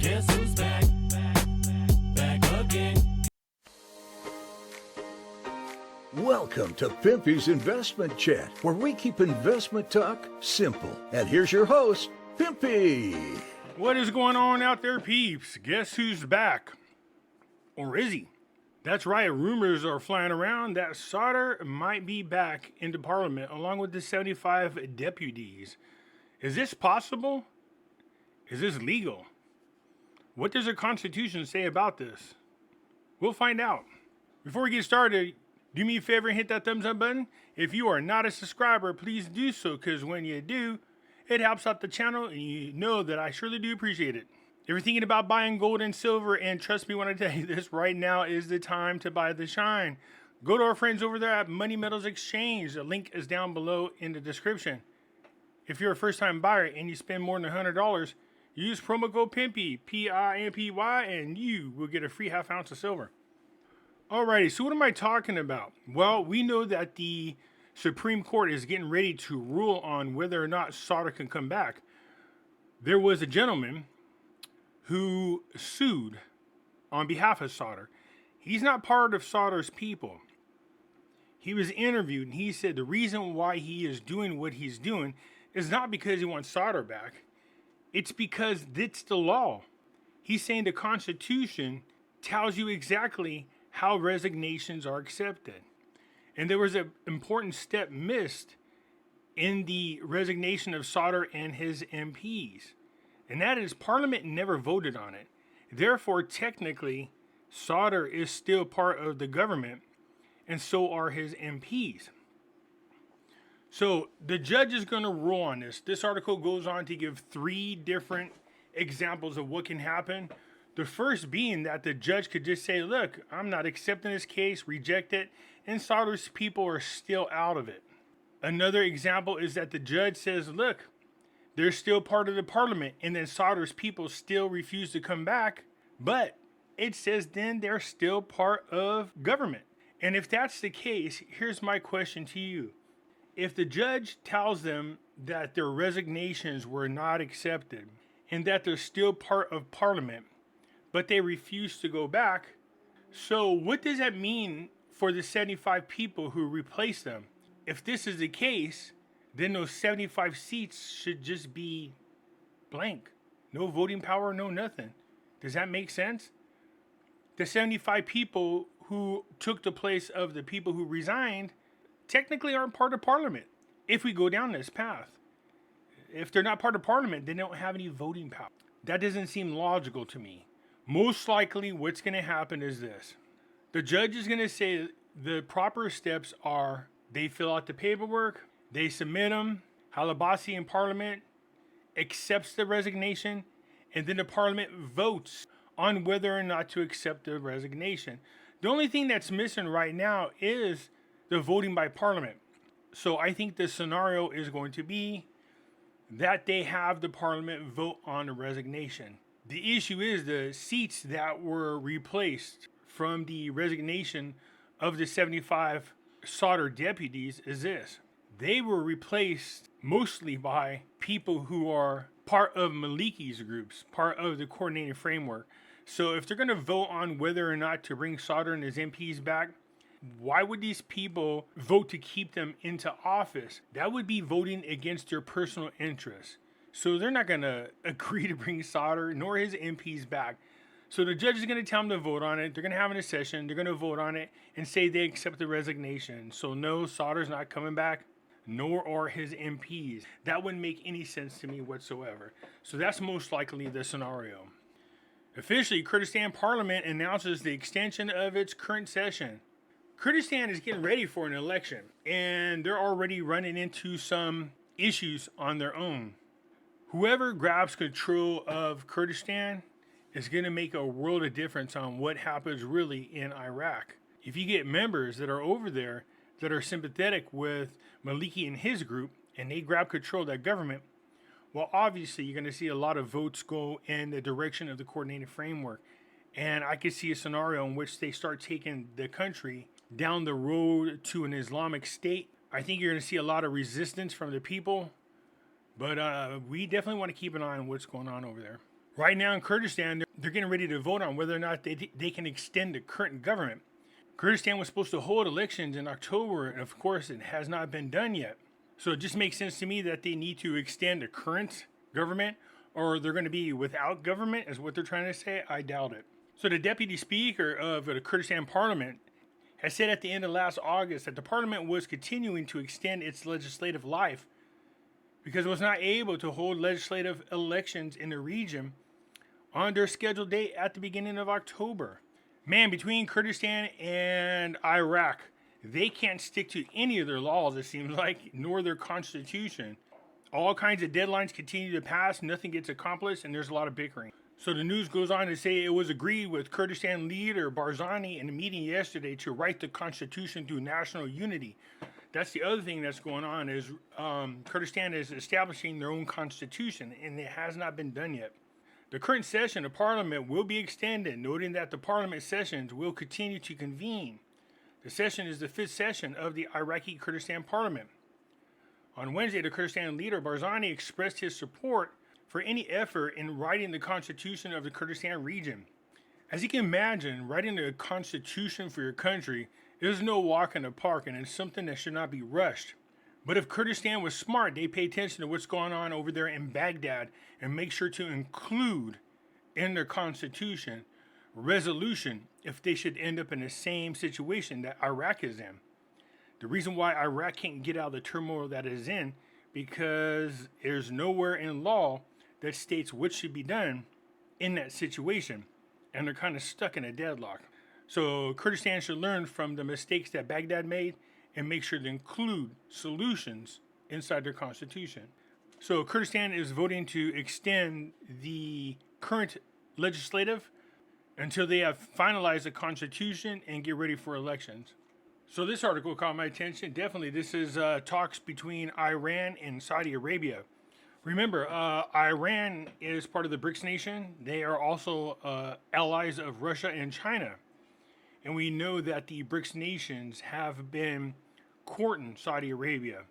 Guess who's back? Back again. Welcome to Pimpy's Investment Chat, where we keep investment talk simple. And here's your host, Pimpy. What is going on out there, peeps? Guess who's back? Or is he? That's right, rumors are flying around that Sauter might be back into Parliament along with the 75 deputies. Is this possible? Is this legal? What does the Constitution say about this? We'll find out. Before we get started, do me a favor and hit that thumbs up button. If you are not a subscriber, please do so, because when you do, it helps out the channel and you know that I surely do appreciate it. If you're thinking about buying gold and silver, and trust me when I tell you this, right now is the time to buy the shine. Go to our friends over there at Money Metals Exchange. The link is down below in the description. If you're a first-time buyer and you spend more than $100, use promo code Pimpy, P-I-M-P-Y, and you will get a free half ounce of silver. Alrighty, so what am I talking about? Well, we know that the Supreme Court is getting ready to rule on whether or not Sauter can come back. There was a gentleman who sued on behalf of Sauter. He's not part of Sauter's people. He was interviewed and he said the reason why he is doing what he's doing is not because he wants Sauter back. It's because it's the law. He's saying the Constitution tells you exactly how resignations are accepted. And there was an important step missed in the resignation of Sauter and his MPs. And that is Parliament never voted on it. Therefore, technically, Sauter is still part of the government, and so are his MPs. So the judge is going to rule on this. This article goes on to give 3 different examples of what can happen. The first being that the judge could just say, look, I'm not accepting this case, reject it, and Sauter's people are still out of it. Another example is that the judge says, look, they're still part of the Parliament, and then Sauter's people still refuse to come back, but it says then they're still part of government. And if that's the case, here's my question to you. If the judge tells them that their resignations were not accepted and that they're still part of Parliament, but they refuse to go back, so what does that mean for the 75 people who replace them? If this is the case, then those 75 seats should just be blank. No voting power, no nothing. Does that make sense? The 75 people who took the place of the people who resigned technically aren't part of Parliament if we go down this path. If they're not part of Parliament, they don't have any voting power. That doesn't seem logical to me. Most likely what's going to happen is this. The judge is going to say the proper steps are they fill out the paperwork, they submit them, Halabasi in Parliament accepts the resignation, and then the Parliament votes on whether or not to accept the resignation. The only thing that's missing right now is the voting by Parliament. So I think the scenario is going to be that they have the Parliament vote on the resignation. The issue is the seats that were replaced from the resignation of the 75 Sauter deputies is this. They were replaced mostly by people who are part of Maliki's groups, part of the coordinated framework. So if they're going to vote on whether or not to bring Sauter and his MPs back, why would these people vote to keep them into office? That would be voting against their personal interests. So they're not going to agree to bring Sauter nor his MPs back. So the judge is going to tell them to vote on it. They're going to have a session. They're going to vote on it and say they accept the resignation. So no, Sauter's not coming back, nor are his MPs. That wouldn't make any sense to me whatsoever. So that's most likely the scenario. Officially, Kurdistan Parliament announces the extension of its current session. Kurdistan is getting ready for an election, and they're already running into some issues on their own. Whoever grabs control of Kurdistan is going to make a world of difference on what happens really in Iraq. If you get members that are over there that are sympathetic with Maliki and his group, and they grab control of that government, well, obviously, you're going to see a lot of votes go in the direction of the coordinated framework. And I could see a scenario in which they start taking the country down the road to an Islamic state. I think you're going to see a lot of resistance from the people. But we definitely want to keep an eye on what's going on over there. Right now in Kurdistan, they're getting ready to vote on whether or not they can extend the current government. Kurdistan was supposed to hold elections in October, and of course, it has not been done yet. So it just makes sense to me that they need to extend the current government, or they're going to be without government, is what they're trying to say. I doubt it. So the deputy speaker of the Kurdistan parliament has said at the end of last August that the parliament was continuing to extend its legislative life because it was not able to hold legislative elections in the region on their scheduled date at the beginning of October. Man, between Kurdistan and Iraq, they can't stick to any of their laws, it seems like, nor their constitution. All kinds of deadlines continue to pass, nothing gets accomplished, and there's a lot of bickering. So the news goes on to say it was agreed with Kurdistan leader Barzani in a meeting yesterday to write the constitution through national unity. That's the other thing that's going on is Kurdistan is establishing their own constitution, and it has not been done yet. The current session of Parliament will be extended, noting that the Parliament sessions will continue to convene. The session is the 5th session of the Iraqi Kurdistan Parliament. On Wednesday, the Kurdistan leader Barzani expressed his support for any effort in writing the constitution of the Kurdistan region. As you can imagine, writing a constitution for your country is no walk in the park, and it's something that should not be rushed. But if Kurdistan was smart, they pay attention to what's going on over there in Baghdad and make sure to include in their constitution resolution if they should end up in the same situation that Iraq is in. The reason why Iraq can't get out of the turmoil that it is in because there's nowhere in law that states what should be done in that situation, and they're kind of stuck in a deadlock. So Kurdistan should learn from the mistakes that Baghdad made and make sure to include solutions inside their constitution. So Kurdistan is voting to extend the current legislative until they have finalized the constitution and get ready for elections. So this article caught my attention. Definitely, this is talks between Iran and Saudi Arabia. Remember, Iran is part of the BRICS nation. They are also allies of Russia and China. And we know that the BRICS nations have been courting Saudi Arabia.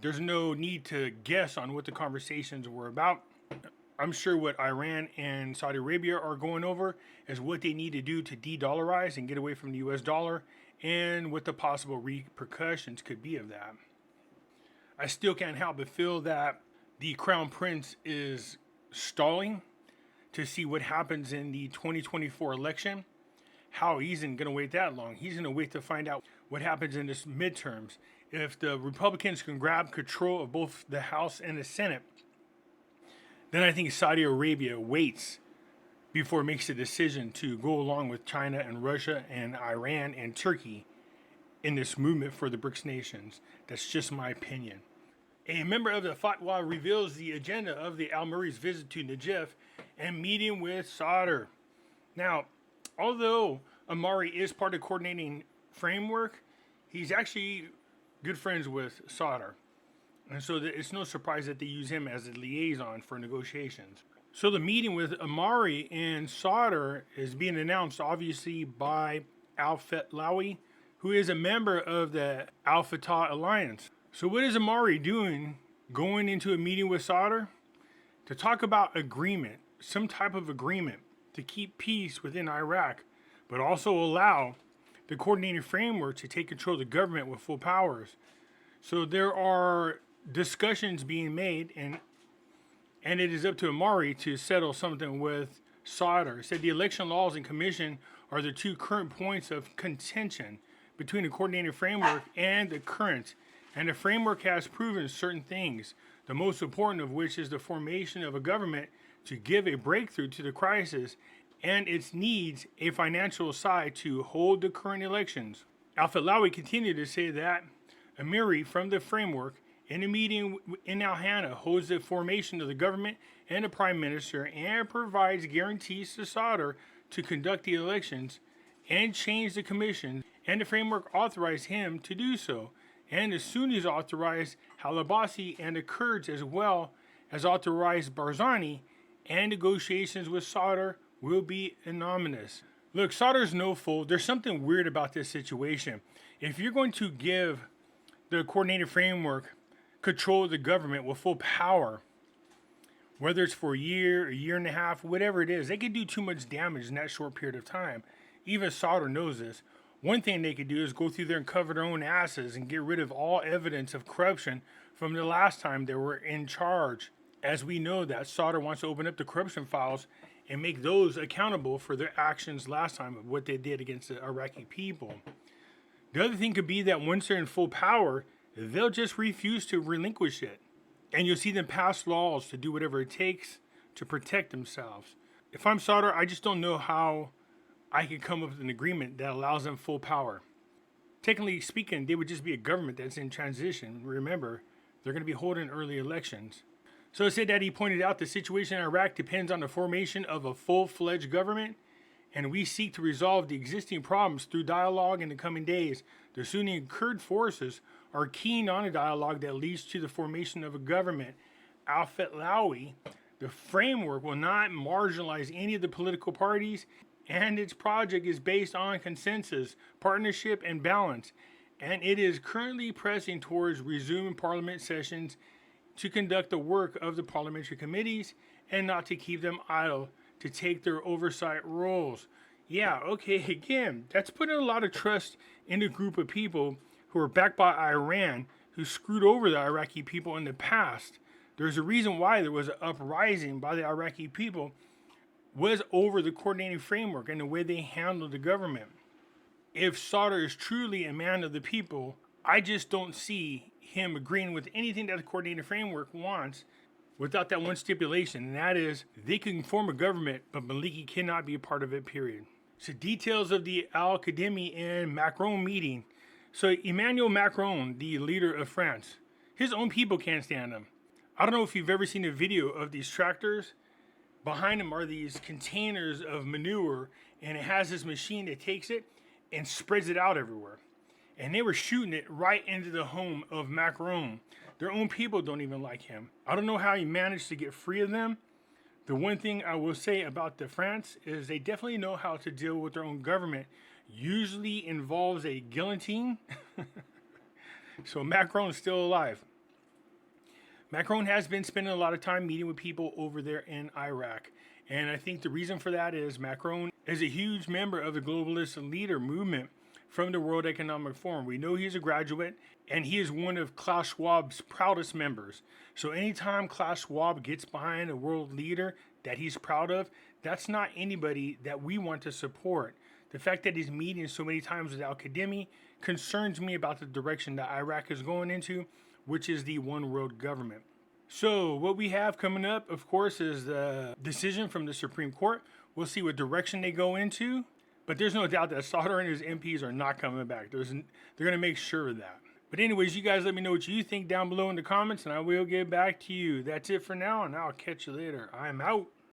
There's no need to guess on what the conversations were about. I'm sure what Iran and Saudi Arabia are going over is what they need to do to de-dollarize and get away from the US dollar, and what the possible repercussions could be of that. I still can't help but feel that the Crown Prince is stalling to see what happens in the 2024 election. How he's going to wait that long? He's going to wait to find out what happens in this midterms. If the Republicans can grab control of both the House and the Senate, then I think Saudi Arabia waits before it makes a decision to go along with China and Russia and Iran and Turkey in this movement for the BRICS nations. That's just my opinion. A member of the Fatwa reveals the agenda of the Al Murray's visit to Najaf and meeting with Sadr. Now, although Amari is part of the coordinating framework, he's actually good friends with Sadr. And so it's no surprise that they use him as a liaison for negotiations. So the meeting with Amari and Sadr is being announced obviously by Al-Fetlawi, who is a member of the Al-Fatah Alliance. So what is Amari doing going into a meeting with Sadr? To talk about agreement, some type of agreement to keep peace within Iraq, but also allow the coordinating framework to take control of the government with full powers. So there are discussions being made, and it is up to Amari to settle something with Sadr. Said the election laws and commission are the two current points of contention between the coordinating framework and the current, and the framework has proven certain things, the most important of which is the formation of a government to give a breakthrough to the crisis, and its needs a financial side to hold the current elections. Al-Fetlawi continued to say that Amiri from the framework in a meeting in Al-Hana holds the formation of the government and the prime minister and provides guarantees to Sadr to conduct the elections and change the commission, and the framework authorized him to do so. And the Sunnis authorized Halabasi and the Kurds as well as authorized Barzani, and negotiations with Sadr will be anonymous. Look, Sadr's no fool. There's something weird about this situation. If you're going to give the coordinated framework control of the government with full power, Whether it's for a year and a half, whatever it is, they could do too much damage in that short period of time. Even Sauder knows this. One thing they could do is go through there and cover their own asses and get rid of all evidence of corruption from the last time they were in charge. As we know that Sauder wants to open up the corruption files and make those accountable for their actions last time of what they did against the Iraqi people. The other thing could be that once they're in full power, they'll just refuse to relinquish it. And you'll see them pass laws to do whatever it takes to protect themselves. If I'm Sauder, I just don't know how I could come up with an agreement that allows them full power. Technically speaking, they would just be a government that's in transition. Remember, they're going to be holding early elections. So it said that he pointed out the situation in Iraq depends on the formation of a full-fledged government, and we seek to resolve the existing problems through dialogue in the coming days. The Sunni and Kurd forces are keen on a dialogue that leads to the formation of a government. Al-Fetlawi, the framework will not marginalize any of the political parties, and its project is based on consensus, partnership, and balance. And it is currently pressing towards resuming parliament sessions to conduct the work of the parliamentary committees and not to keep them idle to take their oversight roles. Yeah, okay, again, that's putting a lot of trust in a group of people who are backed by Iran, who screwed over the Iraqi people in the past. There's a reason why there was an uprising by the Iraqi people was over the coordinating framework and the way they handled the government. If Sauder is truly a man of the people, I just don't see him agreeing with anything that the coordinating framework wants without that one stipulation, and that is they can form a government, but Maliki cannot be a part of it, period. So details of the Al-Kadhimi and Macron meeting. So Emmanuel Macron, the leader of France, his own people can't stand him. I don't know if you've ever seen a video of these tractors. Behind them are these containers of manure, and it has this machine that takes it and spreads it out everywhere. And they were shooting it right into the home of Macron. Their own people don't even like him. I don't know how he managed to get free of them. The one thing I will say about the France is they definitely know how to deal with their own government. Usually involves a guillotine. So Macron is still alive. Macron has been spending a lot of time meeting with people over there in Iraq. And I think the reason for that is Macron is a huge member of the globalist leader movement from the World Economic Forum. We know he's a graduate, and he is one of Klaus Schwab's proudest members. So anytime Klaus Schwab gets behind a world leader that he's proud of, that's not anybody that we want to support. The fact that he's meeting so many times with Al-Kadhimi concerns me about the direction that Iraq is going into, which is the one world government. So what we have coming up, of course, is the decision from the Supreme Court. We'll see what direction they go into. But there's no doubt that Sauder and his MPs are not coming back. They're going to make sure of that. But anyways, you guys let me know what you think down below in the comments, and I will get back to you. That's it for now, and I'll catch you later. I'm out.